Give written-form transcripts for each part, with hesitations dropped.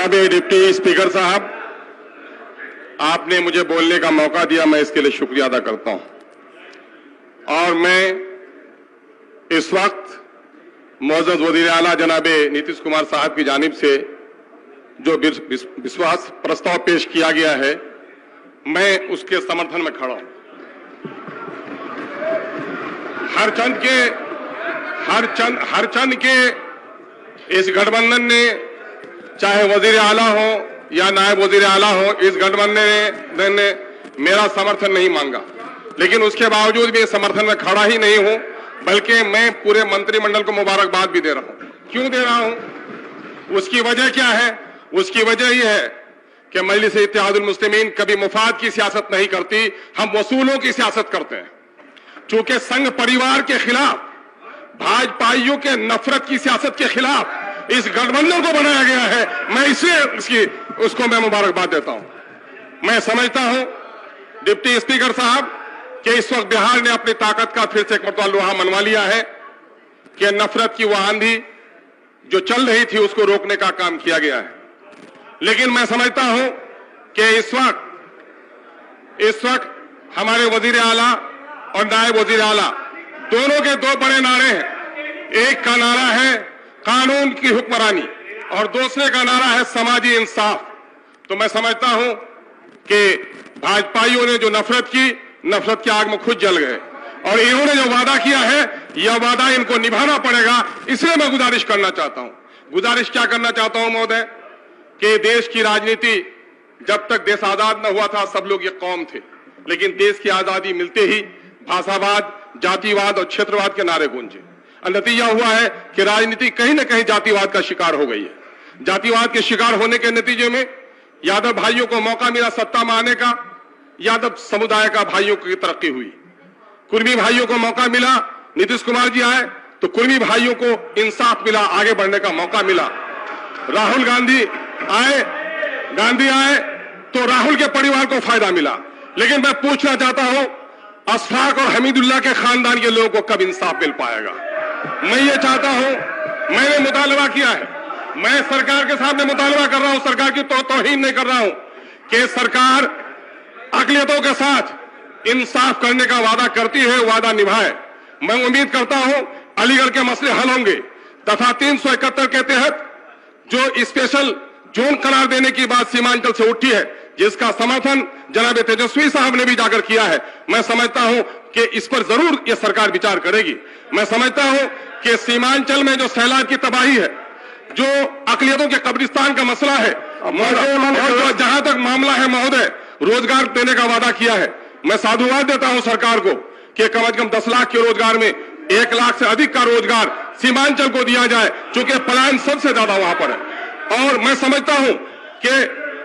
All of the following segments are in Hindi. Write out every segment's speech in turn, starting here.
जनाब डिप्टी स्पीकर साहब, आपने मुझे बोलने का मौका दिया, मैं इसके लिए शुक्रिया अदा करता हूं। और मैं इस वक्त मोअज़्ज़ज़ वज़ीर आला जनाब नीतीश कुमार साहब की जानिब से जो विश्वास प्रस्ताव पेश किया गया है, मैं उसके समर्थन में खड़ा हूं। हरचंद के इस गठबंधन ने, चाहे वजीर आला हो या नायब वजीर आला हो, इस गठबंधन ने मेरा समर्थन नहीं मांगा, लेकिन उसके बावजूद भी समर्थन में खड़ा ही नहीं हूं, बल्कि मैं पूरे मंत्रिमंडल को मुबारकबाद भी दे रहा हूं। क्यों दे रहा हूं? उसकी वजह क्या है? उसकी वजह यह है कि मजलिस इत्तेहादुल मुस्लिमीन कभी मुफाद की सियासत नहीं करती, हम वसूलों की सियासत करते हैं। चूंकि संघ परिवार के खिलाफ, भाजपाइयों के नफरत की सियासत के खिलाफ इस गठबंधन को बनाया गया है, मैं इसलिए उसको मैं मुबारकबाद देता हूं। मैं समझता हूं डिप्टी स्पीकर साहब कि इस वक्त बिहार ने अपनी ताकत का फिर से एक मरतबा लोहा मनवा लिया है कि नफरत की वह आंधी जो चल रही थी उसको रोकने का काम किया गया है। लेकिन मैं समझता हूं कि इस वक्त हमारे वजीर आला और नायब वजीर आला दोनों के दो बड़े नारे हैं। एक का नारा है कानून की हुक्मरानी और दूसरे का नारा है समाजी इंसाफ। तो मैं समझता हूं कि भाजपाइयों ने जो नफरत की आग में खुद जल गए, और इन्होंने जो वादा किया है, यह वादा इनको निभाना पड़ेगा। इसलिए मैं गुजारिश करना चाहता हूं। गुजारिश क्या करना चाहता हूं महोदय, कि देश की राजनीति, जब तक देश आजाद न हुआ था सब लोग ये कौम थे, लेकिन देश की आजादी मिलते ही भाषावाद, जातिवाद और क्षेत्रवाद के नारे गूंजे। नतीजा हुआ है कि राजनीति कहीं न कहीं जातिवाद का शिकार हो गई है। जातिवाद के शिकार होने के नतीजे में यादव भाइयों को मौका मिला सत्ता में आने का, यादव समुदाय का भाइयों की तरक्की हुई। कुर्मी भाइयों को मौका मिला, नीतीश कुमार जी आए तो कुर्मी भाइयों को इंसाफ मिला, आगे बढ़ने का मौका मिला। राहुल गांधी आए तो राहुल के परिवार को फायदा मिला। लेकिन मैं पूछना चाहता हूं, अशफाक और हमीदुल्लाह के खानदान के लोगों को कब इंसाफ मिल पाएगा? मैं ये चाहता हूं, मैंने मुतालबा किया है, मैं सरकार के सामने मुतालबा कर रहा हूं, सरकार की तौहीन नहीं कर रहा हूं, कि सरकार अक़लियतों के साथ इंसाफ करने का वादा करती है, वादा निभाए। मैं उम्मीद करता हूं अलीगढ़ के मसले हल होंगे तथा 371 के तहत जो स्पेशल जोन करार देने की बात सीमांचल से उठी है, जिसका समर्थन जनाब तेजस्वी साहब ने भी जाकर किया है, मैं समझता हूं कि इस पर जरूर यह सरकार विचार करेगी। मैं समझता हूं कि सीमांचल में जो सैलाब की तबाही है, जो अक़लियतों के कब्रिस्तान का मसला है, और जहां तक मामला है महोदय, रोजगार देने का वादा किया है, मैं साधुवाद देता हूं सरकार को कि कम से कम 10 लाख के रोजगार में 1 लाख से अधिक का रोजगार सीमांचल को दिया जाए, चूंकि पलायन सबसे ज्यादा वहां पर है। और मैं समझता हूं कि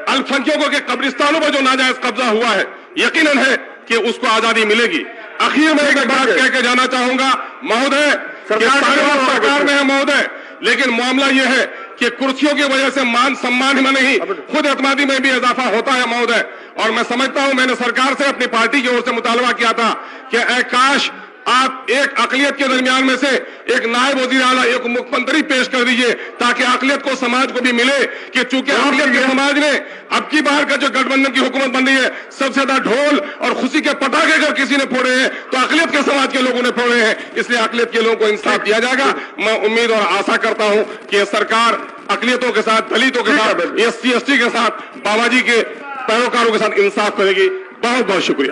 अल्पसंख्यकों के कब्रिस्तानों पर जो नाजायज कब्जा हुआ है, यकीनन है कि उसको आजादी मिलेगी। आखिर में एक बात कह के जाना चाहूंगा महोदय, सरकार में है महोदय, लेकिन मामला यह है कि कुर्सियों की वजह से मान सम्मान में नहीं, खुद एतमादी में भी इजाफा होता है महोदय। और मैं समझता हूं, मैंने सरकार से अपनी पार्टी की ओर से मुतालबा किया था कि ऐ काश आप एक अक़लियत के दरमियान में से एक नायब वज़ीर आला, एक मुख्यमंत्री पेश कर दीजिए, ताकि अक़लियत को, समाज को भी मिले कि चूंकि अक़लियत के समाज ने अब की बार का जो गठबंधन की हुकूमत बन रही है, सबसे ज्यादा ढोल और खुशी के पटाखे अगर किसी ने फोड़े हैं तो अक़लियत के समाज के लोगों ने फोड़े हैं। इसलिए अक़लियत के लोगों को इंसाफ दिया जाएगा। मैं उम्मीद और आशा करता हूं कि सरकार अक़लियतों के साथ, दलितों के साथ, SC ST के साथ, बाबा जी के पैरोकारों के साथ इंसाफ करेगी। बहुत बहुत शुक्रिया।